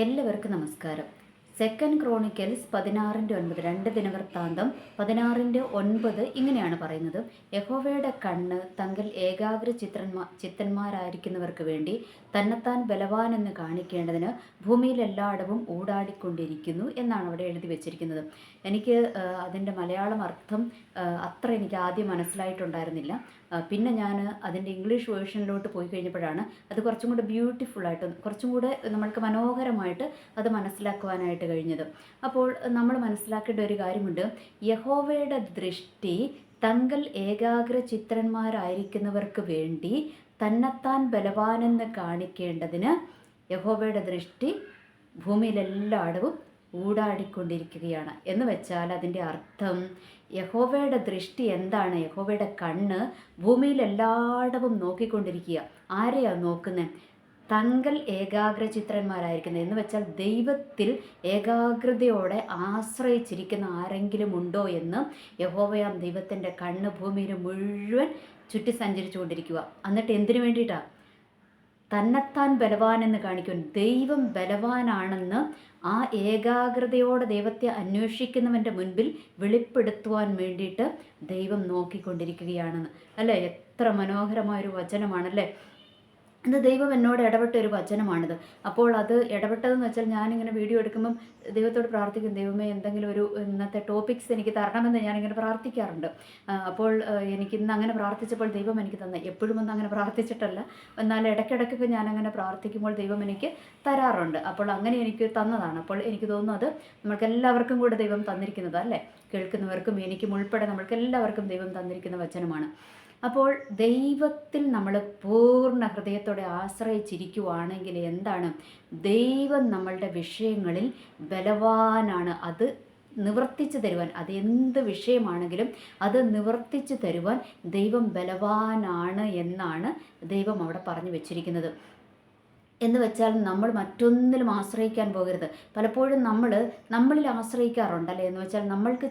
എല്ലാവർക്കും നമസ്കാരം. Second Chronicles 16:9 2 ദിനവൃത്താന്തം 16:9 ഇങ്ങനെയാണ് പറയുന്നത്. യഹോവയുടെ കണ്ണ് തങ്ങൾ ഏകാഗ്ര ചിത്തന്മാരായിരിക്കുന്നവർക്ക് വേണ്ടി തന്നെത്താൻ ബലവാനെന്ന് കാണിക്കേണ്ടതിന് ഭൂമിയിൽ എല്ലായിടവും ഊടാടിക്കൊണ്ടിരിക്കുന്നു എന്നാണ് അവിടെ എഴുതി വെച്ചിരിക്കുന്നത്. എനിക്ക് അതിൻ്റെ മലയാളം അർത്ഥം അത്ര എനിക്ക് ആദ്യം മനസ്സിലായിട്ടുണ്ടായിരുന്നില്ല. പിന്നെ ഞാൻ അതിൻ്റെ ഇംഗ്ലീഷ് വേർഷനിലോട്ട് പോയി കഴിഞ്ഞപ്പോഴാണ് അത് കുറച്ചും കൂടെ ബ്യൂട്ടിഫുള്ളായിട്ട്, കുറച്ചും കൂടെ നമ്മൾക്ക് മനോഹരമായിട്ട് അത് മനസ്സിലാക്കുവാനായിട്ട് കഴിഞ്ഞത്. അപ്പോൾ നമ്മൾ മനസ്സിലാക്കേണ്ട ഒരു കാര്യമുണ്ട്. യഹോവയുടെ ദൃഷ്ടി തങ്ങൾ ഏകാഗ്ര ചിത്രന്മാരായിരിക്കുന്നവർക്ക് വേണ്ടി തന്നെത്താൻ ബലവാനെന്ന് കാണിക്കേണ്ടതിന് യഹോവയുടെ ദൃഷ്ടി ഭൂമിയിലെല്ലായിടവും ഊടാടിക്കൊണ്ടിരിക്കുകയാണ് എന്ന് വെച്ചാൽ അതിൻ്റെ അർത്ഥം യഹോവയുടെ ദൃഷ്ടി എന്താണ്? യഹോവയുടെ കണ്ണ് ഭൂമിയിലെല്ലായിടവും നോക്കിക്കൊണ്ടിരിക്കുക. ആരെയാണ് നോക്കുന്നത്? തങ്ങൾ ഏകാഗ്ര ചിത്രന്മാരായിരിക്കുന്നത് എന്ന് വെച്ചാൽ ദൈവത്തിൽ ഏകാഗ്രതയോടെ ആശ്രയിച്ചിരിക്കുന്ന ആരെങ്കിലും ഉണ്ടോ എന്ന് യഹോവയാം ദൈവത്തിൻ്റെ കണ്ണ് ഭൂമിയിൽ മുഴുവൻ ചുറ്റി സഞ്ചരിച്ചു കൊണ്ടിരിക്കുക. എന്നിട്ട് എന്തിനു വേണ്ടിയിട്ടാണ്? തന്നെത്താൻ ബലവാനെന്ന് കാണിക്കും. ദൈവം ബലവാനാണെന്ന് ആ ഏകാഗ്രതയോടെ ദൈവത്തെ അന്വേഷിക്കുന്നവൻ്റെ മുൻപിൽ വെളിപ്പെടുത്തുവാൻ വേണ്ടിയിട്ട് ദൈവം നോക്കിക്കൊണ്ടിരിക്കുകയാണെന്ന്. അല്ലേ? എത്ര മനോഹരമായൊരു വചനമാണല്ലേ. ഇത് ദൈവം എന്നോട് ഇടപെട്ട ഒരു വചനമാണിത്. അപ്പോൾ അത് ഇടപെട്ടതെന്ന് വെച്ചാൽ ഞാനിങ്ങനെ വീഡിയോ എടുക്കുമ്പം ദൈവത്തോട് പ്രാർത്ഥിക്കും, ദൈവമേ എന്തെങ്കിലും ഒരു ഇന്നത്തെ ടോപ്പിക്സ് എനിക്ക് തരണമെന്ന് ഞാനിങ്ങനെ പ്രാർത്ഥിക്കാറുണ്ട്. അപ്പോൾ എനിക്ക് ഇന്ന് അങ്ങനെ പ്രാർത്ഥിച്ചപ്പോൾ ദൈവം എനിക്ക് തന്നെ, എപ്പോഴും ഒന്നും അങ്ങനെ പ്രാർത്ഥിച്ചിട്ടല്ല, എന്നാൽ ഇടയ്ക്കിടയ്ക്കൊക്കെ ഞാനങ്ങനെ പ്രാർത്ഥിക്കുമ്പോൾ ദൈവം എനിക്ക് തരാറുണ്ട്. അപ്പോൾ അങ്ങനെ എനിക്ക് തന്നതാണ്. അപ്പോൾ എനിക്ക് തോന്നുന്നു അത് നമ്മൾക്ക് എല്ലാവർക്കും കൂടെ ദൈവം തന്നിരിക്കുന്നത്, അല്ലേ? കേൾക്കുന്നവർക്കും എനിക്കും ഉൾപ്പെടെ നമ്മൾക്ക് എല്ലാവർക്കും ദൈവം തന്നിരിക്കുന്ന വചനമാണ്. അപ്പോൾ ദൈവത്തിൽ നമ്മൾ പൂർണ്ണ ഹൃദയത്തോടെ ആശ്രയിച്ചിരിക്കുവാണെങ്കിൽ എന്താണ്? ദൈവം നമ്മളുടെ വിഷയങ്ങളിൽ ബലവാനാണ്. അത് നിവർത്തിച്ചു തരുവാൻ, അതെന്ത് വിഷയമാണെങ്കിലും അത് നിവർത്തിച്ചു തരുവാൻ ദൈവം ബലവാനാണ് എന്നാണ് ദൈവം അവിടെ പറഞ്ഞു വെച്ചിരിക്കുന്നത്. എന്ന് വെച്ചാൽ നമ്മൾ മറ്റൊന്നിലും ആശ്രയിക്കാൻ പോകരുത്. പലപ്പോഴും നമ്മളിൽ ആശ്രയിക്കാറുണ്ടല്ലേ. എന്ന് വെച്ചാൽ നമ്മൾക്ക്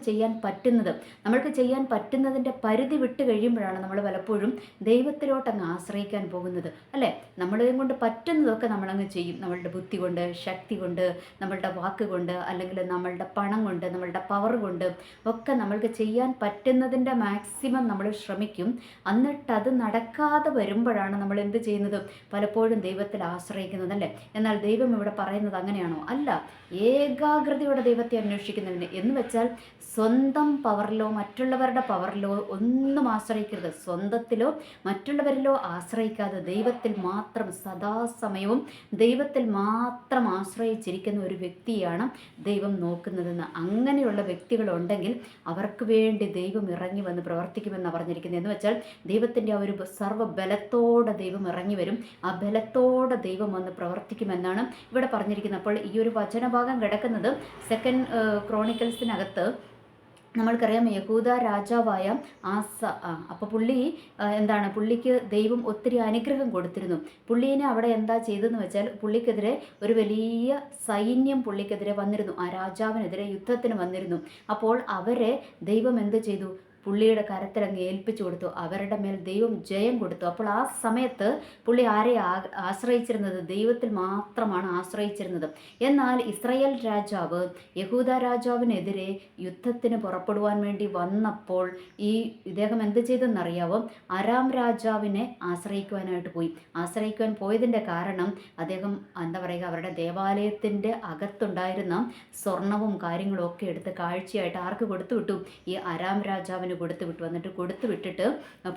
ചെയ്യാൻ പറ്റുന്നതിൻ്റെ പരിധി വിട്ട് കഴിയുമ്പോഴാണ് നമ്മൾ പലപ്പോഴും ദൈവത്തിലോട്ടങ്ങ് ആശ്രയിക്കാൻ പോകുന്നത്, അല്ലേ? നമ്മളെയും കൊണ്ട് പറ്റുന്നതൊക്കെ നമ്മളങ്ങ് ചെയ്യും. നമ്മളുടെ ബുദ്ധി കൊണ്ട്, ശക്തി കൊണ്ട്, നമ്മളുടെ വാക്ക് കൊണ്ട്, അല്ലെങ്കിൽ നമ്മളുടെ പണം കൊണ്ട്, നമ്മളുടെ പവർ കൊണ്ട് ഒക്കെ നമ്മൾക്ക് ചെയ്യാൻ പറ്റുന്നതിൻ്റെ മാക്സിമം നമ്മൾ ശ്രമിക്കും. എന്നിട്ടത് നടക്കാതെ വരുമ്പോഴാണ് നമ്മൾ എന്ത് ചെയ്യുന്നത്? പലപ്പോഴും ദൈവത്തിൽ ആശ്രയിക്കുന്നതല്ലേ. എന്നാൽ ദൈവം ഇവിടെ പറയുന്നത് അങ്ങനെയാണോ? അല്ല. ഏകാഗ്രതയോടെ ദൈവത്തെ അന്വേഷിക്കുന്നതിന് എന്ന് വെച്ചാൽ സ്വന്തം പവറിലോ മറ്റുള്ളവരുടെ പവറിലോ ഒന്നും ആശ്രയിക്കരുത്. സ്വന്തത്തിലോ മറ്റുള്ളവരിലോ ആശ്രയിക്കാതെ ദൈവത്തിൽ മാത്രം സദാസമയവും ദൈവത്തിൽ മാത്രം ആശ്രയിച്ചിരിക്കുന്ന ഒരു വ്യക്തിയാണ് ദൈവം നോക്കുന്നതെന്ന്. അങ്ങനെയുള്ള വ്യക്തികളുണ്ടെങ്കിൽ അവർക്ക് വേണ്ടി ദൈവം ഇറങ്ങി വന്ന് പ്രവർത്തിക്കുമെന്നാണ് പറഞ്ഞിരിക്കുന്നത്. എന്ന് വെച്ചാൽ ദൈവത്തിൻ്റെ ആ ഒരു സർവ്വബലത്തോടെ ദൈവം ഇറങ്ങി വരും. ആ ബലത്തോടെ ദൈവം വന്ന് പ്രവർത്തിക്കുമെന്നാണ് ഇവിടെ പറഞ്ഞിരിക്കുന്നത്. അപ്പോൾ ഈ ഒരു വചനഭാഗം കിടക്കുന്നത് സെക്കൻഡ് ക്രോണിക്കൽസിനകത്ത്. നമ്മൾക്കറിയാം യഹൂദ രാജാവായ ആസ. അപ്പോൾ പുള്ളിക്ക് ദൈവം ഒത്തിരി അനുഗ്രഹം കൊടുത്തിരുന്നു. പുള്ളീനെ അവിടെ എന്താ ചെയ്തതെന്ന് വെച്ചാൽ പുള്ളിക്കെതിരെ ഒരു വലിയ സൈന്യം പുള്ളിക്കെതിരെ വന്നിരുന്നു. ആ രാജാവിനെതിരെ യുദ്ധത്തിന് വന്നിരുന്നു. അപ്പോൾ അവരെ ദൈവം എന്ത് ചെയ്തു? പുള്ളിയുടെ കരത്തിലങ്ങ് ഏൽപ്പിച്ചു കൊടുത്തു. അവരുടെ മേൽ ദൈവം ജയം കൊടുത്തു. അപ്പോൾ ആ സമയത്ത് പുള്ളി ആരെ ആശ്രയിച്ചിരുന്നത്? ദൈവത്തിൽ മാത്രമാണ് ആശ്രയിച്ചിരുന്നത്. എന്നാൽ ഇസ്രായേൽ രാജാവ് യഹൂദ രാജാവിനെതിരെ യുദ്ധത്തിന് പുറപ്പെടുവാൻ വേണ്ടി വന്നപ്പോൾ ഇദ്ദേഹം എന്ത് ചെയ്തെന്നറിയാവോ? അരാം രാജാവിനെ ആശ്രയിക്കുവാനായിട്ട് പോയി. ആശ്രയിക്കുവാൻ പോയതിൻ്റെ കാരണം അദ്ദേഹം എന്താ പറയുക, അവരുടെ ദേവാലയത്തിൻ്റെ അകത്തുണ്ടായിരുന്ന സ്വർണവും കാര്യങ്ങളും ഒക്കെ എടുത്ത് കാഴ്ചയായിട്ട് ആർക്ക് കൊടുത്തു വിട്ടു? ഈ അരാം രാജാവിന് കൊടുത്തു വിട്ടു. എന്നിട്ട് കൊടുത്തു വിട്ടിട്ട്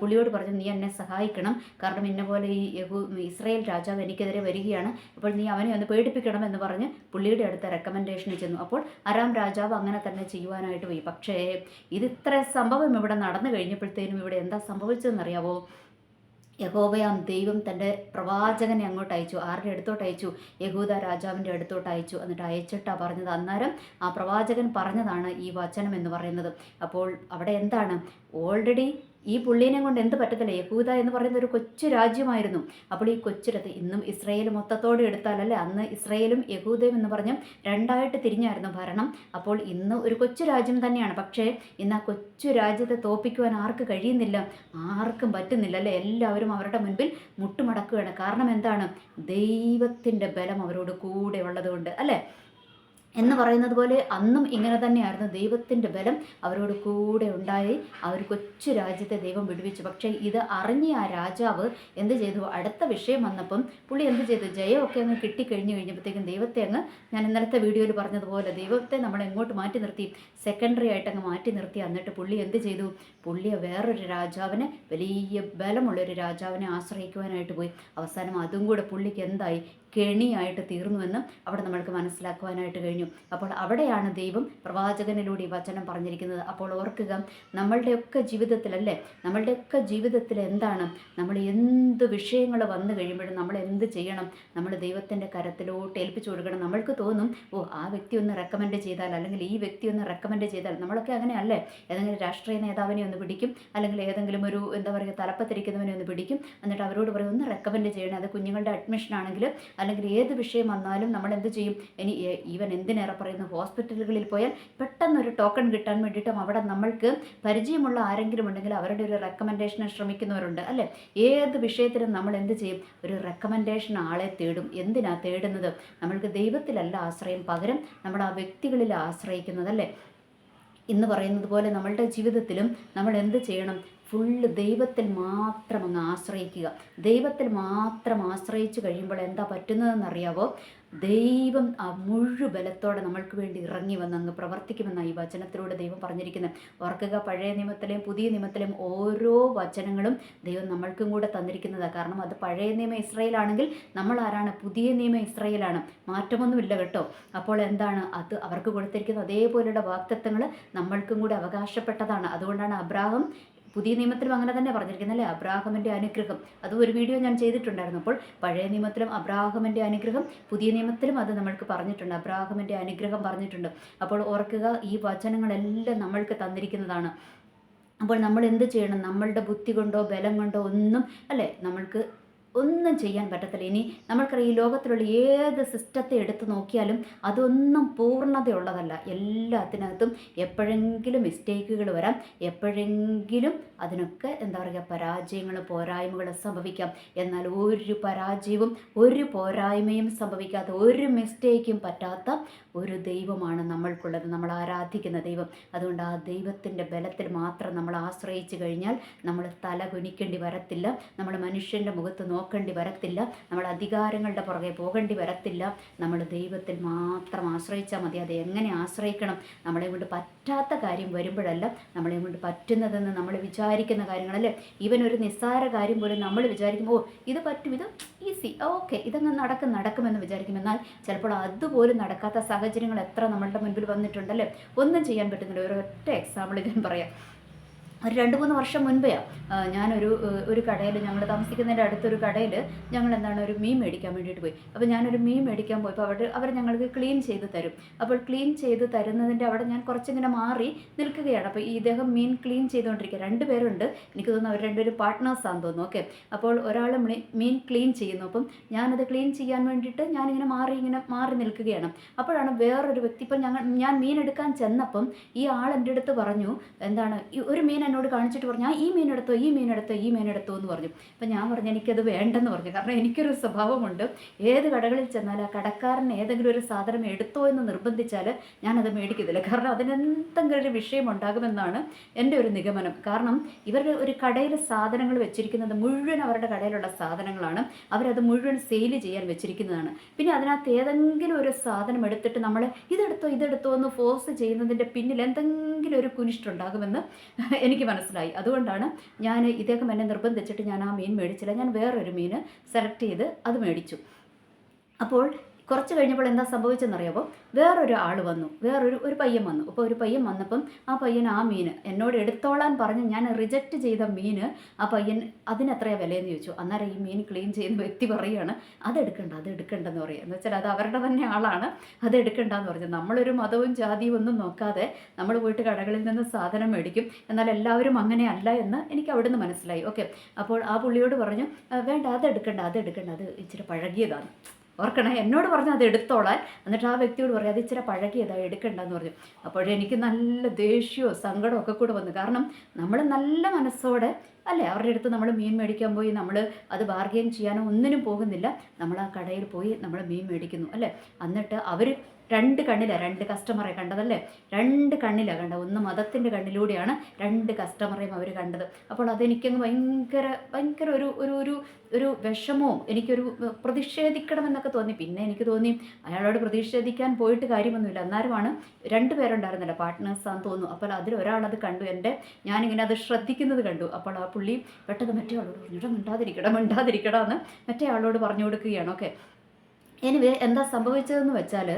പുള്ളിയോട് പറഞ്ഞു, നീ എന്നെ സഹായിക്കണം, കാരണം ഇന്ന പോലെ ഈ ഇസ്രായേൽ രാജാവ് എനിക്കെതിരെ വരികയാണ്, അപ്പോൾ നീ അവനെ ഒന്ന് പേടിപ്പിക്കണം എന്ന് പറഞ്ഞ് പുള്ളിയുടെ അടുത്ത് റെക്കമെൻഡേഷൻ ചെന്നു. അപ്പോൾ അരാം രാജാവ് അങ്ങനെ തന്നെ ചെയ്യുവാനായിട്ട് പോയി. പക്ഷേ ഇത്ര സംഭവം ഇവിടെ നടന്നു കഴിഞ്ഞപ്പോഴത്തേനും ഇവിടെ എന്താ സംഭവിച്ചതെന്നറിയാവോ? യഹോവയാം ദൈവം തൻ്റെ പ്രവാചകനെ അങ്ങോട്ട് അയച്ചു. ആരുടെ അടുത്തോട്ട് അയച്ചു? യഹൂദ രാജാവിൻ്റെ അടുത്തോട്ട് അയച്ചു. എന്നിട്ട് അയച്ചിട്ടാണ് പറഞ്ഞത്. അന്നേരം ആ പ്രവാചകൻ പറഞ്ഞതാണ് ഈ വചനം എന്ന് പറയുന്നത്. അപ്പോൾ അവിടെ എന്താണ്? ഓൾറെഡി ഈ പുള്ളീനെ കൊണ്ട് എന്ത് പറ്റത്തില്ല. യഹൂദ എന്ന് പറയുന്ന ഒരു കൊച്ചു രാജ്യമായിരുന്നു. അപ്പോൾ ഈ കൊച്ചിടത്ത് ഇന്നും ഇസ്രയേൽ മൊത്തത്തോടെ എടുത്താലല്ലേ, അന്ന് ഇസ്രയേലും യഹൂദയും എന്ന് പറഞ്ഞ് രണ്ടായിട്ട് തിരിഞ്ഞായിരുന്നു ഭരണം. അപ്പോൾ ഇന്ന് ഒരു കൊച്ചു രാജ്യം തന്നെയാണ്. പക്ഷേ ഇന്ന് ആ കൊച്ചു രാജ്യത്തെ തോൽപ്പിക്കുവാൻ ആർക്ക് കഴിയുന്നില്ല, ആർക്കും പറ്റുന്നില്ല അല്ലേ. എല്ലാവരും അവരുടെ മുൻപിൽ മുട്ടുമടക്കുകയാണ്. കാരണം എന്താണ്? ദൈവത്തിൻ്റെ ബലം അവരോട് കൂടെ ഉള്ളതുകൊണ്ട് അല്ലേ. എന്ന് പറയുന്നത് പോലെ അന്നും ഇങ്ങനെ തന്നെയായിരുന്നു. ദൈവത്തിൻ്റെ ബലം അവരോട് കൂടെ ഉണ്ടായി ആ ഒരു കൊച്ചു രാജ്യത്തെ ദൈവം വിടുവിച്ചു. പക്ഷേ ഇത് അറിഞ്ഞ ആ രാജാവ് എന്ത് ചെയ്തു? അടുത്ത വിഷയം വന്നപ്പം പുള്ളി എന്ത് ചെയ്തു? ജയമൊക്കെ അങ്ങ് കഴിഞ്ഞപ്പോഴത്തേക്കും ദൈവത്തെ അങ്ങ്, ഞാൻ ഇന്നലത്തെ വീഡിയോയിൽ പറഞ്ഞതുപോലെ, ദൈവത്തെ നമ്മൾ എങ്ങോട്ട് മാറ്റി നിർത്തി? സെക്കൻഡറി ആയിട്ട് അങ്ങ് മാറ്റി നിർത്തി. എന്നിട്ട് പുള്ളി എന്ത് ചെയ്തു? പുള്ളിയെ വേറൊരു രാജാവിനെ, വലിയ ബലമുള്ളൊരു രാജാവിനെ ആശ്രയിക്കുവാനായിട്ട് പോയി. അവസാനം അതും കൂടെ പുള്ളിക്ക് എന്തായി? കെണിയായിട്ട് തീർന്നുവെന്നും അവിടെ നമ്മൾക്ക് മനസ്സിലാക്കുവാനായിട്ട് കഴിഞ്ഞു. അപ്പോൾ അവിടെയാണ് ദൈവം പ്രവാചകനിലൂടെ ഈ വചനം പറഞ്ഞിരിക്കുന്നത്. അപ്പോൾ ഓർക്കുക, നമ്മളുടെയൊക്കെ ജീവിതത്തിലല്ലേ, നമ്മളുടെയൊക്കെ ജീവിതത്തിൽ എന്താണ്, നമ്മൾ എന്ത് വിഷയങ്ങൾ വന്നു കഴിയുമ്പോഴും നമ്മൾ എന്ത് ചെയ്യണം? നമ്മൾ ദൈവത്തിൻ്റെ കരത്തിലോട്ട് ഏൽപ്പിച്ചു കൊടുക്കണം. നമ്മൾക്ക് തോന്നും, ഓ ആ വ്യക്തി ഒന്ന് റെക്കമെൻഡ് ചെയ്താൽ, അല്ലെങ്കിൽ ഈ വ്യക്തി ഒന്ന് റെക്കമെൻഡ് ചെയ്താൽ, നമ്മളൊക്കെ അങ്ങനെയല്ലേ, ഏതെങ്കിലും രാഷ്ട്രീയ നേതാവിനെ ഒന്ന് പിടിക്കും, അല്ലെങ്കിൽ ഏതെങ്കിലും ഒരു എന്താ പറയുക തലപ്പത്തിരിക്കുന്നവനെ ഒന്ന് പിടിക്കും, എന്നിട്ട് അവരോട് പറയും ഒന്ന് റെക്കമെൻഡ് ചെയ്യണം. അത് കുഞ്ഞുങ്ങളുടെ അഡ്മിഷൻ ആണെങ്കിൽ, അല്ലെങ്കിൽ ഏത് വിഷയം വന്നാലും നമ്മൾ എന്ത് ചെയ്യും? ഇനി ഈവൻ എന്തിനേറെ പറയുന്നു, ഹോസ്പിറ്റലുകളിൽ പോയാൽ പെട്ടെന്നൊരു ടോക്കൺ കിട്ടാൻ വേണ്ടിയിട്ടും അവിടെ നമ്മൾക്ക് പരിചയമുള്ള ആരെങ്കിലും ഉണ്ടെങ്കിൽ അവരുടെ ഒരു റെക്കമെൻഡേഷന് ശ്രമിക്കുന്നവരുണ്ട് അല്ലേ. ഏത് വിഷയത്തിലും നമ്മൾ എന്ത് ചെയ്യും? ഒരു റെക്കമെൻഡേഷൻ ആളെ തേടും. എന്തിനാ തേടുന്നത്? നമ്മൾക്ക് ദൈവത്തിലല്ല ആശ്രയം, പകരം നമ്മൾ ആ വ്യക്തികളിൽ ആശ്രയിക്കുന്നത് അല്ലേ. ഇന്ന് പറയുന്നത് പോലെ നമ്മളുടെ ജീവിതത്തിലും നമ്മൾ എന്ത് ചെയ്യണം? ഫുള്ള് ദൈവത്തിൽ മാത്രം അങ്ങ് ആശ്രയിക്കുക. ദൈവത്തിൽ മാത്രം ആശ്രയിച്ച് കഴിയുമ്പോൾ എന്താ പറ്റുന്നതെന്നറിയാവോ? ദൈവം ആ ബലത്തോടെ നമ്മൾക്ക് വേണ്ടി ഇറങ്ങി വന്ന് അങ്ങ് പ്രവർത്തിക്കുമെന്നാണ് ഈ വചനത്തിലൂടെ ദൈവം പറഞ്ഞിരിക്കുന്നത്. ഓർക്കുക, പഴയ നിയമത്തിലെയും പുതിയ നിയമത്തിലെയും ഓരോ വചനങ്ങളും ദൈവം നമ്മൾക്കും കൂടെ തന്നിരിക്കുന്നതാണ്. കാരണം അത് പഴയ നിയമ ഇസ്രായേലാണെങ്കിൽ നമ്മൾ ആരാണ്? പുതിയ നിയമ ഇസ്രായേലാണ്. മാറ്റമൊന്നുമില്ല കേട്ടോ. അപ്പോൾ എന്താണ് അത് അവർക്ക് കൊടുത്തിരിക്കുന്നത്? അതേപോലെയുള്ള വാഗ്ദത്തങ്ങൾ നമ്മൾക്കും കൂടെ അവകാശപ്പെട്ടതാണ്. അതുകൊണ്ടാണ് അബ്രാഹാം, പുതിയ നിയമത്തിലും അങ്ങനെ തന്നെ പറഞ്ഞിരിക്കുന്നത് അല്ലേ, അബ്രാഹമിൻ്റെ അനുഗ്രഹം. അതും ഒരു വീഡിയോ ഞാൻ ചെയ്തിട്ടുണ്ടായിരുന്നു. അപ്പോൾ പഴയ നിയമത്തിലും അബ്രാഹമിൻ്റെ അനുഗ്രഹം, പുതിയ നിയമത്തിലും അത് നമ്മൾക്ക് പറഞ്ഞിട്ടുണ്ട്, അബ്രാഹമിൻ്റെ അനുഗ്രഹം പറഞ്ഞിട്ടുണ്ട്. അപ്പോൾ ഓർക്കുക, ഈ വചനങ്ങളെല്ലാം നമ്മൾക്ക് തന്നിരിക്കുന്നതാണ്. അപ്പോൾ നമ്മൾ എന്ത് ചെയ്യണം? നമ്മളുടെ ബുദ്ധി കൊണ്ടോ ബലം കൊണ്ടോ ഒന്നും അല്ലേ നമ്മൾക്ക് ഒന്നും ചെയ്യാൻ പറ്റത്തില്ല. ഇനി നമ്മൾക്കറിയാം, ഈ ലോകത്തിലുള്ള ഏത് സിസ്റ്റത്തെ എടുത്തു നോക്കിയാലും അതൊന്നും പൂർണ്ണതയുള്ളതല്ല. എല്ലാത്തിനകത്തും എപ്പോഴെങ്കിലും മിസ്റ്റേക്കുകൾ വരാം, എപ്പോഴെങ്കിലും അതിനൊക്കെ എന്താ പറയുക പരാജയങ്ങൾ, പോരായ്മകൾ സംഭവിക്കാം. എന്നാൽ ഒരു പരാജയവും ഒരു പോരായ്മയും സംഭവിക്കാത്ത, ഒരു മിസ്റ്റേക്കും പറ്റാത്ത ഒരു ദൈവമാണ് നമ്മൾക്കുള്ളത്, നമ്മൾ ആരാധിക്കുന്ന ദൈവം. അതുകൊണ്ട് ആ ദൈവത്തിൻ്റെ ബലത്തിൽ മാത്രം നമ്മൾ ആശ്രയിച്ചു കഴിഞ്ഞാൽ നമ്മൾ തല കുനിക്കേണ്ടി വരത്തില്ല, നമ്മൾ മനുഷ്യൻ്റെ മുഖത്ത് നോക്കേണ്ടി വരത്തില്ല, നമ്മൾ അധികാരങ്ങളുടെ പുറകെ പോകേണ്ടി വരത്തില്ല. നമ്മൾ ദൈവത്തിൽ മാത്രം ആശ്രയിച്ചാൽ മതി. അത് എങ്ങനെ ആശ്രയിക്കണം? നമ്മളെ കൊണ്ട് പറ്റാത്ത കാര്യം വരുമ്പോഴല്ല, നമ്മളെ കൊണ്ട് പറ്റുന്നതെന്ന് നമ്മൾ വിചാരിക്കുന്ന കാര്യങ്ങളല്ലേ. ഈവൻ ഒരു നിസ്സാര കാര്യം പോലും നമ്മൾ വിചാരിക്കുമ്പോൾ ഇത് പറ്റും, ഇത് ഈസി, ഓക്കെ, ഇതങ്ങ് നടക്കുമെന്ന് വിചാരിക്കും. എന്നാൽ ചിലപ്പോൾ അതുപോലും നടക്കാത്ത സാഹചര്യങ്ങൾ എത്ര നമ്മളുടെ മുൻപിൽ വന്നിട്ടുണ്ടല്ലേ. ഒന്നും ചെയ്യാൻ പറ്റുന്നില്ല. ഒരൊറ്റ എക്സാമ്പിൾ ഞാൻ പറയാം. ഒരു 2-3 വർഷം മുൻപേ ഞാനൊരു കടയിൽ, ഞങ്ങൾ താമസിക്കുന്നതിൻ്റെ അടുത്തൊരു കടയിൽ ഞങ്ങൾ ഒരു മീൻ മേടിക്കാൻ വേണ്ടിയിട്ട് പോയി. അപ്പോൾ ഞാനൊരു മീൻ മേടിക്കാൻ പോയപ്പോൾ അവർ ഞങ്ങൾക്ക് ക്ലീൻ ചെയ്ത് തരും. അപ്പോൾ ക്ലീൻ ചെയ്ത് തരുന്നതിൻ്റെ അവിടെ ഞാൻ കുറച്ചിങ്ങനെ മാറി നിൽക്കുകയാണ്. അപ്പോൾ ഇദ്ദേഹം മീൻ ക്ലീൻ ചെയ്തുകൊണ്ടിരിക്കുക. 2 പേരുണ്ട്, എനിക്ക് തോന്നുന്നു അവർ 2 പേരും പാർട്ട്നേഴ്സാണെന്ന് തോന്നുന്നു. ഓക്കെ, അപ്പോൾ ഒരാൾ മീൻ ക്ലീൻ ചെയ്യുന്നു. അപ്പം ഞാനത് ക്ലീൻ ചെയ്യാൻ വേണ്ടിയിട്ട് ഞാനിങ്ങനെ മാറി നിൽക്കുകയാണ്. അപ്പോഴാണ് വേറൊരു വ്യക്തി, ഇപ്പം ഞാൻ മീൻ എടുക്കാൻ ചെന്നപ്പം ഈ ആൾ എൻ്റെ അടുത്ത് പറഞ്ഞു, ഒരു മീൻ എന്നോട് കാണിച്ചിട്ട് പറഞ്ഞു, ഈ മീൻ എടുത്തോ എന്ന് പറഞ്ഞു. അപ്പം ഞാൻ പറഞ്ഞു എനിക്കത് വേണ്ടെന്ന് പറഞ്ഞു. കാരണം എനിക്കൊരു സ്വഭാവമുണ്ട്, ഏത് കടകളിൽ ചെന്നാൽ ആ കടക്കാരൻ ഏതെങ്കിലും ഒരു സാധനം എടുത്തോ എന്ന് നിർബന്ധിച്ചാൽ ഞാനത് മേടിക്കത്തില്ല. കാരണം അതിനെന്തെങ്കിലും ഒരു വിഷയം ഉണ്ടാകുമെന്നാണ് എൻ്റെ ഒരു നിഗമനം. കാരണം ഇവരുടെ ഒരു കടയിൽ സാധനങ്ങൾ വെച്ചിരിക്കുന്നത് മുഴുവൻ അവരുടെ കടയിലുള്ള സാധനങ്ങളാണ്, അവരത് മുഴുവൻ സെയിൽ ചെയ്യാൻ വെച്ചിരിക്കുന്നതാണ്. പിന്നെ അതിനകത്ത് ഏതെങ്കിലും ഒരു സാധനം എടുത്തിട്ട് നമ്മൾ ഇതെടുത്തോ എന്ന് ഫോഴ്സ് ചെയ്യുന്നതിൻ്റെ പിന്നിൽ എന്തെങ്കിലും ഒരു കുനിഷ്ടുണ്ടാകുമെന്ന് എനിക്ക് മനസ്സിലായി. അതുകൊണ്ടാണ് ഇദ്ദേഹം എന്നെ നിർബന്ധിച്ചിട്ട് ഞാൻ ആ മീൻ മേടിച്ചില്ല. ഞാൻ വേറൊരു മീൻ സെലക്ട് ചെയ്ത് അത് മേടിച്ചു. അപ്പോൾ കുറച്ച് കഴിഞ്ഞപ്പോൾ എന്താ സംഭവിച്ചെന്നറിയാമോ, വേറൊരു ആൾ വന്നു, ഒരു പയ്യൻ വന്നു. അപ്പോൾ ഒരു പയ്യൻ വന്നപ്പം ആ പയ്യൻ ആ മീൻ എന്നോട് എടുത്തോളാൻ പറഞ്ഞ് ഞാൻ റിജക്റ്റ് ചെയ്ത മീൻ ആ പയ്യൻ അതിനെത്രയാണ് വിലയെന്ന് ചോദിച്ചു. അന്നേരം ഈ മീൻ ക്ലീൻ ചെയ്യുന്ന വ്യക്തി പറയുകയാണ് അതെടുക്കണ്ടെന്ന് പറയുക. എന്ന് വെച്ചാൽ അത് അവരുടെ തന്നെ ആളാണ്, അതെടുക്കണ്ടെന്ന് പറഞ്ഞു. നമ്മളൊരു മതവും ജാതിയും ഒന്നും നോക്കാതെ നമ്മൾ പോയിട്ട് കടകളിൽ നിന്ന് സാധനം മേടിക്കും. എന്നാൽ എല്ലാവരും അങ്ങനെയല്ല എന്ന് എനിക്ക് അവിടുന്ന് മനസ്സിലായി. ഓക്കെ, അപ്പോൾ ആ പുള്ളിയോട് പറഞ്ഞു വേണ്ട അതെടുക്കണ്ട, അത് ഇച്ചിരി പഴകിയതാണ്. ഓർക്കണേ, എന്നോട് പറഞ്ഞു അത് എടുത്തോളാൻ. എന്നിട്ട് ആ വ്യക്തിയോട് പറഞ്ഞു അത് ഇച്ചിരി പഴകിയതാണ്, എടുക്കണ്ടെന്ന് പറഞ്ഞു. അപ്പോഴെനിക്ക് നല്ല ദേഷ്യവും സങ്കടവും ഒക്കെ കൂടെ വന്നു. കാരണം നമ്മൾ നല്ല മനസ്സോടെ അല്ലേ അവരുടെ അടുത്ത് നമ്മൾ മീൻ മേടിക്കാൻ പോയി, നമ്മൾ അത് ബാർഗെയിൻ ചെയ്യാനോ ഒന്നിനും പോകുന്നില്ല. നമ്മൾ ആ കടയിൽ പോയി നമ്മൾ മീൻ മേടിക്കുന്നു അല്ലേ. എന്നിട്ട് അവർ രണ്ട് കസ്റ്റമറെ കണ്ടതല്ലേ, രണ്ട് കണ്ണിലാണ് കണ്ടത്. ഒന്ന് മതത്തിൻ്റെ കണ്ണിലൂടെയാണ് രണ്ട് കസ്റ്റമറേയും അവർ കണ്ടത്. അപ്പോൾ അതെനിക്കങ്ങ് ഭയങ്കര ഒരു വിഷമവും എനിക്കൊരു പ്രതിഷേധിക്കണമെന്നൊക്കെ തോന്നി. പിന്നെ എനിക്ക് തോന്നി അയാളോട് പ്രതിഷേധിക്കാൻ പോയിട്ട് കാര്യമൊന്നുമില്ല. അന്നേരമാണ് 2 പേരുണ്ടായിരുന്നല്ലോ, പാർട്ട്നേഴ്സാന്ന് തോന്നുന്നു. അപ്പോൾ അതിലൊരാളത് കണ്ടു, ഞാനിങ്ങനെ അത് ശ്രദ്ധിക്കുന്നത് കണ്ടു. അപ്പോൾ ആ പുള്ളി പെട്ടെന്ന് മറ്റേ ആളോട് പറഞ്ഞു മിണ്ടാതിരിക്കടാ എന്ന് മറ്റേ ആളോട് പറഞ്ഞു കൊടുക്കുകയാണ്. ഓക്കെ, എനിവേ എന്താ സംഭവിച്ചതെന്ന് വെച്ചാൽ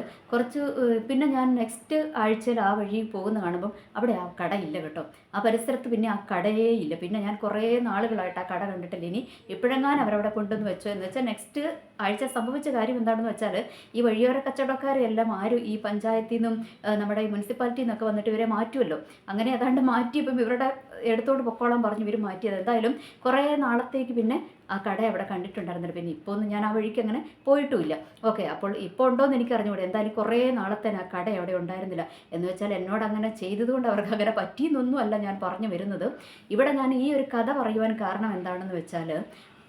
പിന്നെ ഞാൻ നെക്സ്റ്റ് ആഴ്ചയിൽ ആ വഴി പോകുന്ന കാണുമ്പം അവിടെ ആ കടയില്ല കേട്ടോ. ആ പരിസരത്ത് പിന്നെ ആ കടയേ ഇല്ല. പിന്നെ ഞാൻ കുറേ നാളുകളായിട്ട് ആ കട കണ്ടിട്ടില്ല. ഇനി ഇപ്പോഴെങ്ങാനും അവരവിടെ കൊണ്ടുവന്ന് വെച്ചോ എന്ന് വെച്ചാൽ നെക്സ്റ്റ് ആഴ്ച സംഭവിച്ച കാര്യം എന്താണെന്ന് വെച്ചാൽ ഈ വഴിയോര കച്ചവടക്കാരെല്ലാം ആരും ഈ പഞ്ചായത്തിൽ നിന്നും നമ്മുടെ ഈ മുനിസിപ്പാലിറ്റിയിൽ നിന്നൊക്കെ വന്നിട്ട് ഇവരെ മാറ്റുമല്ലോ. അങ്ങനെ ഏതാണ്ട് മാറ്റിയപ്പം ഇവരുടെ എടുത്തോണ്ട് പൊക്കോളാൻ പറഞ്ഞു ഇവർ മാറ്റിയത്. എന്തായാലും കുറേ നാളത്തേക്ക് പിന്നെ ആ കട അവിടെ കണ്ടിട്ടുണ്ടായിരുന്നില്ല. പിന്നെ ഇപ്പോൾ ഒന്നും ഞാൻ ആ വഴിക്ക് അങ്ങനെ പോയിട്ടുമില്ല. ഓക്കെ, അപ്പോൾ ഇപ്പോൾ ഉണ്ടോയെന്ന് എനിക്ക് അറിഞ്ഞുകൂടെ. എന്തായാലും കുറേ നാളത്തേന് ആ കട അവിടെ ഉണ്ടായിരുന്നില്ല. എന്ന് വെച്ചാൽ എന്നോട് അങ്ങനെ ചെയ്തതുകൊണ്ട് അവർക്ക് അങ്ങനെ പറ്റിയെന്നൊന്നും അല്ല ഞാൻ പറഞ്ഞു വരുന്നത്. ഇവിടെ ഞാൻ ഈ ഒരു കഥ പറയുവാൻ കാരണം എന്താണെന്ന് വെച്ചാൽ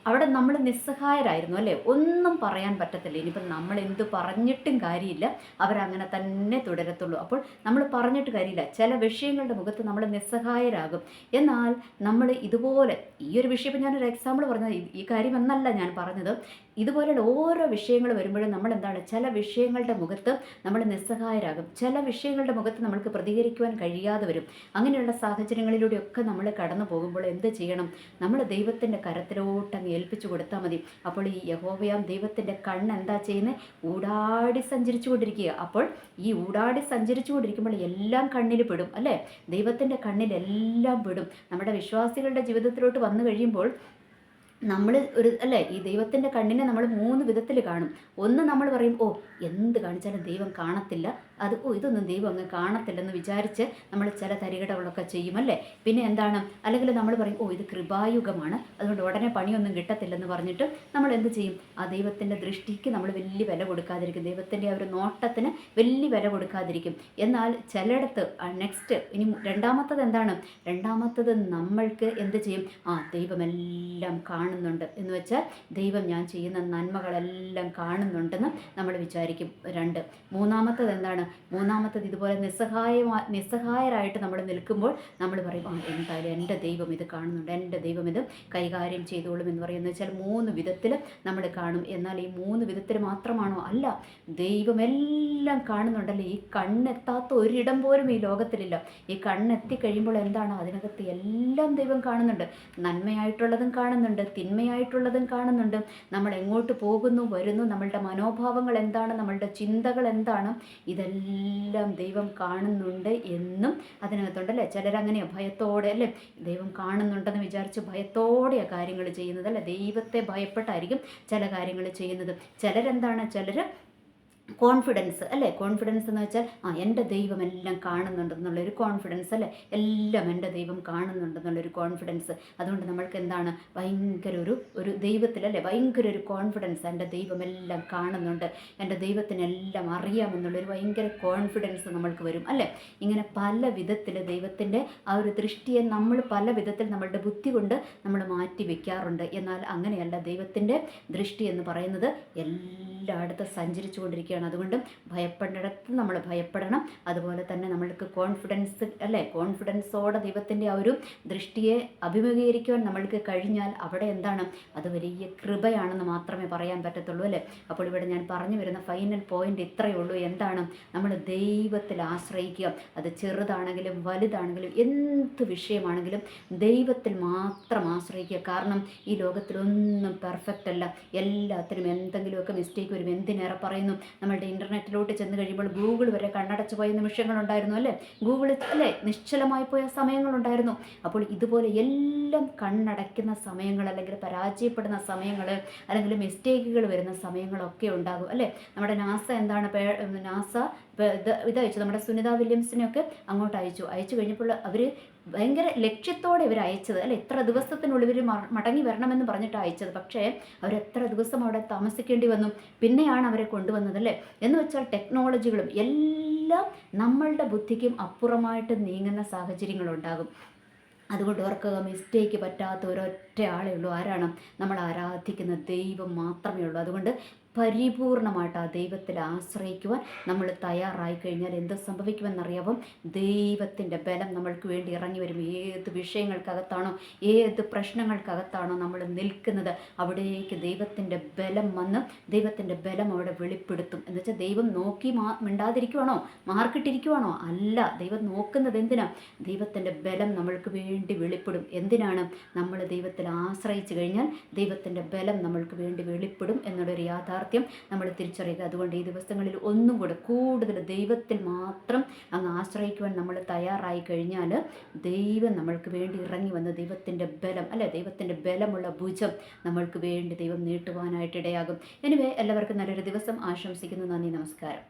അവിടെ നമ്മൾ നിസ്സഹായരായിരുന്നു അല്ലേ, ഒന്നും പറയാൻ പറ്റത്തില്ല. ഇനിയിപ്പം നമ്മൾ എന്ത് പറഞ്ഞിട്ടും കാര്യമില്ല, അവരങ്ങനെ തന്നെ തുടരത്തുള്ളൂ. അപ്പോൾ നമ്മൾ പറഞ്ഞിട്ട് കാര്യമില്ല, ചില വിഷയങ്ങളുടെ മുഖത്ത് നമ്മൾ നിസ്സഹായരാകും. എന്നാൽ നമ്മൾ ഇതുപോലെ ഈ ഒരു വിഷയം ഇപ്പം ഞാനൊരു എക്സാമ്പിൾ പറഞ്ഞത്, ഈ കാര്യം എന്നല്ല ഞാൻ പറഞ്ഞത്. ഇതുപോലെയുള്ള ഓരോ വിഷയങ്ങൾ വരുമ്പോഴും നമ്മൾ എന്താണ്, ചില വിഷയങ്ങളുടെ മുഖത്ത് നമ്മൾ നിസ്സഹായരാകും, ചില വിഷയങ്ങളുടെ മുഖത്ത് നമ്മൾക്ക് പ്രതികരിക്കുവാൻ കഴിയാതെ വരും. അങ്ങനെയുള്ള സാഹചര്യങ്ങളിലൂടെയൊക്കെ നമ്മൾ കടന്നു പോകുമ്പോൾ എന്ത് ചെയ്യണം, നമ്മൾ ദൈവത്തിൻ്റെ കരത്തിലോട്ടങ്ങ് ഏൽപ്പിച്ചു കൊടുത്താൽ മതി. അപ്പോൾ ഈ യഹോവയാം ദൈവത്തിൻ്റെ കണ്ണ് എന്താ ചെയ്യുന്നത്, ഊടാടി സഞ്ചരിച്ചു കൊണ്ടിരിക്കുക. അപ്പോൾ ഈ ഊടാടി സഞ്ചരിച്ചു കൊണ്ടിരിക്കുമ്പോൾ എല്ലാം കണ്ണിൽ പെടും അല്ലേ, ദൈവത്തിൻ്റെ കണ്ണിൽ എല്ലാം പെടും. നമ്മുടെ വിശ്വാസികളുടെ ജീവിതത്തിലോട്ട് വന്നു കഴിയുമ്പോൾ നമ്മൾ ഈ ദൈവത്തിൻ്റെ കണ്ണിനെ നമ്മൾ 3 വിധത്തിൽ കാണും. ഒന്ന്, നമ്മൾ പറയും എന്ത് കാണിച്ചാലും ദൈവം കാണത്തില്ല, ഇതൊന്നും ദൈവം അങ്ങ് കാണത്തില്ലെന്ന് വിചാരിച്ച് നമ്മൾ ചില തരികിടകളൊക്കെ ചെയ്യുമല്ലേ. പിന്നെ എന്താണ്, അല്ലെങ്കിൽ നമ്മൾ പറയും ഇത് കൃപായുഗമാണ്, അതുകൊണ്ട് ഉടനെ പണിയൊന്നും കിട്ടത്തില്ലെന്ന് പറഞ്ഞിട്ട് നമ്മൾ എന്ത് ചെയ്യും, ആ ദൈവത്തിൻ്റെ ദൃഷ്ടിക്ക് നമ്മൾ വലിയ വില കൊടുക്കാതിരിക്കും, ദൈവത്തിൻ്റെ ആ ഒരു നോട്ടത്തിന് വലിയ വില കൊടുക്കാതിരിക്കും. എന്നാൽ ചിലയിടത്ത് നെക്സ്റ്റ് ഇനി രണ്ടാമത്തത് എന്താണ്, രണ്ടാമത്തത് നമ്മൾക്ക് എന്ത് ചെയ്യും, ദൈവമെല്ലാം കാണുന്നുണ്ട് എന്ന് വെച്ചാൽ ദൈവം ഞാൻ ചെയ്യുന്ന നന്മകളെല്ലാം കാണുന്നുണ്ടെന്ന് നമ്മൾ വിചാരിക്കും. 2. മൂന്നാമത്തത് എന്താണ്, മൂന്നാമത്തത് ഇതുപോലെ നിസ്സഹായരായിട്ട് നമ്മൾ നിൽക്കുമ്പോൾ നമ്മൾ പറയും എന്തായാലും എൻ്റെ ദൈവം ഇത് കാണുന്നുണ്ട്, എൻ്റെ ദൈവം ഇത് കൈകാര്യം ചെയ്തോളും എന്ന് പറയുന്നത് വെച്ചാൽ 3 വിധത്തിൽ നമ്മൾ കാണും. എന്നാൽ ഈ 3 വിധത്തിൽ മാത്രമാണോ, അല്ല, ദൈവമെല്ലാം കാണുന്നുണ്ടല്ലോ. ഈ കണ്ണെത്താത്ത ഒരിടം പോലും ഈ ലോകത്തിലില്ല. ഈ കണ്ണെത്തി കഴിയുമ്പോൾ എന്താണ്, അതിനകത്ത് എല്ലാം ദൈവം കാണുന്നുണ്ട്. നന്മയായിട്ടുള്ളതും കാണുന്നുണ്ട്, തിന്മയായിട്ടുള്ളതും കാണുന്നുണ്ട്. നമ്മൾ എങ്ങോട്ട് പോകുന്നു വരുന്നു, നമ്മളുടെ മനോഭാവങ്ങൾ എന്താണ്, നമ്മളുടെ ചിന്തകൾ എന്താണ്, ഇതെല്ലാം ദൈവം കാണുന്നുണ്ട് എന്നും അതിനകത്തുണ്ടല്ലേ. ചിലരങ്ങനെയോ ഭയത്തോടെ അല്ലേ, ദൈവം കാണുന്നുണ്ടെന്ന് വിചാരിച്ച് ഭയത്തോടെയാണ് കാര്യങ്ങൾ ചെയ്യുന്നത് അല്ലേ, ദൈവത്തെ ഭയപ്പെട്ടായിരിക്കും ചില കാര്യങ്ങൾ ചെയ്യുന്നത്. ചിലരെന്താണ്, ചിലർ കോൺഫിഡൻസ് അല്ലേ, കോൺഫിഡൻസ് എന്ന് വെച്ചാൽ എൻ്റെ ദൈവം എല്ലാം കാണുന്നുണ്ടെന്നുള്ളൊരു കോൺഫിഡൻസ് അല്ലേ, എല്ലാം എൻ്റെ ദൈവം കാണുന്നുണ്ടെന്നുള്ളൊരു കോൺഫിഡൻസ്. അതുകൊണ്ട് നമ്മൾക്ക് എന്താണ്, ഭയങ്കര ഒരു ദൈവത്തിലല്ലേ ഭയങ്കര ഒരു കോൺഫിഡൻസ്, എൻ്റെ ദൈവം എല്ലാം കാണുന്നുണ്ട്, എൻ്റെ ദൈവത്തിനെല്ലാം അറിയാമെന്നുള്ളൊരു ഭയങ്കര കോൺഫിഡൻസ് നമ്മൾക്ക് വരും അല്ലേ. ഇങ്ങനെ പല വിധത്തിൽ ദൈവത്തിൻ്റെ ആ ഒരു ദൃഷ്ടിയെ നമ്മൾ പല വിധത്തിൽ നമ്മളുടെ ബുദ്ധി കൊണ്ട് നമ്മൾ മാറ്റി വെക്കാറുണ്ട്. എന്നാൽ അങ്ങനെയല്ല, ദൈവത്തിൻ്റെ ദൃഷ്ടി എന്ന് പറയുന്നത് എല്ലായിടത്തും സഞ്ചരിച്ചു കൊണ്ടിരിക്കുകയാണ്. ആശ്രയിക്കാൻ. അതുകൊണ്ട് ഭയപ്പെടേണ്ടടുത്ത് നമ്മൾ ഭയപ്പെടണം. അതുപോലെ തന്നെ നമ്മൾക്ക് കോൺഫിഡൻസ് അല്ലേ, കോൺഫിഡൻസോടെ ദൈവത്തിൻ്റെ ആ ഒരു ദൃഷ്ടിയെ അഭിമുഖീകരിക്കുവാൻ നമ്മൾക്ക് കഴിഞ്ഞാൽ അവിടെ എന്താണ്, അത് വലിയ കൃപയാണെന്ന് മാത്രമേ പറയാൻ പറ്റത്തുള്ളൂ അല്ലേ. അപ്പോൾ ഇവിടെ ഞാൻ പറഞ്ഞു വരുന്ന ഫൈനൽ പോയിന്റ് ഇത്രയേ ഉള്ളൂ. എന്താണ്, നമ്മൾ ദൈവത്തിൽ ആശ്രയിക്കുക. അത് ചെറുതാണെങ്കിലും വലുതാണെങ്കിലും എന്ത് വിഷയമാണെങ്കിലും ദൈവത്തിൽ മാത്രം ആശ്രയിക്കുക. കാരണം ഈ ലോകത്തിലൊന്നും പെർഫെക്റ്റ് അല്ല, എല്ലാത്തിനും എന്തെങ്കിലുമൊക്കെ മിസ്റ്റേക്ക് വരും. എന്തിനേറെ പറയുന്നു, നമ്മളുടെ ഇൻ്റർനെറ്റിലോട്ട് ചെന്ന് കഴിയുമ്പോൾ ഗൂഗിൾ വരെ കണ്ണടച്ചു പോയ നിമിഷങ്ങളുണ്ടായിരുന്നു അല്ലേ, ഗൂഗിളിൽ അല്ലേ നിശ്ചലമായി പോയ സമയങ്ങളുണ്ടായിരുന്നു. അപ്പോൾ ഇതുപോലെ എല്ലാം കണ്ണടയ്ക്കുന്ന സമയങ്ങൾ, അല്ലെങ്കിൽ പരാജയപ്പെടുന്ന സമയങ്ങൾ, അല്ലെങ്കിൽ മിസ്റ്റേക്കുകൾ വരുന്ന സമയങ്ങളൊക്കെ ഉണ്ടാകും അല്ലേ. നമ്മുടെ നാസ എന്താണ്, നാസ ഇത് അയച്ചു, നമ്മുടെ സുനിത വില്യംസിനെയൊക്കെ അങ്ങോട്ട് അയച്ചു കഴിഞ്ഞപ്പോൾ അവർ ഭയങ്കര ലക്ഷ്യത്തോടെ ഇവർ അയച്ചത് അല്ലെ, എത്ര ദിവസത്തിനുള്ളിൽ ഇവർ മടങ്ങി വരണമെന്ന് പറഞ്ഞിട്ട് അയച്ചത്. പക്ഷേ അവരെത്ര ദിവസം അവിടെ താമസിക്കേണ്ടി വന്നു, പിന്നെയാണ് അവരെ കൊണ്ടുവന്നത് അല്ലേ. എന്ന് വെച്ചാൽ ടെക്നോളജികളും എല്ലാം നമ്മളുടെ ബുദ്ധിക്കും അപ്പുറമായിട്ട് നീങ്ങുന്ന സാഹചര്യങ്ങളുണ്ടാകും. അതുകൊണ്ട് ഓർക്കുക, മിസ്റ്റേക്ക് പറ്റാത്ത ഒരൊറ്റ ആളേ ഉള്ളൂ. ആരാണ്, നമ്മൾ ആരാധിക്കുന്ന ദൈവം മാത്രമേ ഉള്ളൂ. അതുകൊണ്ട് പരിപൂർണമായിട്ട് ആ ദൈവത്തിൽ ആശ്രയിക്കുവാൻ നമ്മൾ തയ്യാറായി കഴിഞ്ഞാൽ എന്ത് സംഭവിക്കുമെന്നറിയാവും, ദൈവത്തിൻ്റെ ബലം നമ്മൾക്ക് വേണ്ടി ഇറങ്ങി വരും. ഏത് വിഷയങ്ങൾക്കകത്താണോ, ഏത് പ്രശ്നങ്ങൾക്കകത്താണോ നമ്മൾ നിൽക്കുന്നത്, അവിടേക്ക് ദൈവത്തിൻ്റെ ബലം വന്ന് ദൈവത്തിൻ്റെ ബലം അവിടെ വെളിപ്പെടുത്തും. എന്ന് വെച്ചാൽ ദൈവം നോക്കി മിണ്ടാതിരിക്കുവാണോ, മാർക്കിട്ടിരിക്കുവാണോ? അല്ല, ദൈവം നോക്കുന്നത് എന്തിനാ, ദൈവത്തിൻ്റെ ബലം നമ്മൾക്ക് വേണ്ടി വെളിപ്പെടും. എന്തിനാണ്, നമ്മൾ ദൈവത്തിൽ ആശ്രയിച്ചു കഴിഞ്ഞാൽ ദൈവത്തിൻ്റെ ബലം നമ്മൾക്ക് വേണ്ടി വെളിപ്പെടും എന്നുള്ളൊരു യാഥാർത്ഥ്യം നമ്മൾ തിരിച്ചറിയുക. അതുകൊണ്ട് ഈ ദിവസങ്ങളിൽ ഒന്നും കൂടെ കൂടുതൽ ദൈവത്തിൽ മാത്രം അങ്ങ് ആശ്രയിക്കുവാൻ നമ്മൾ തയ്യാറായി കഴിഞ്ഞാൽ ദൈവം നമ്മൾക്ക് വേണ്ടി ഇറങ്ങി വന്ന് ദൈവത്തിൻ്റെ ബലം അല്ലെ, ദൈവത്തിൻ്റെ ബലമുള്ള ഭുജം നമ്മൾക്ക് വേണ്ടി ദൈവം നീട്ടുവാനായിട്ട് ഇടയാകും. എനിവേ, എല്ലാവർക്കും നല്ലൊരു ദിവസം ആശംസിക്കുന്നു. നന്ദി, നമസ്കാരം.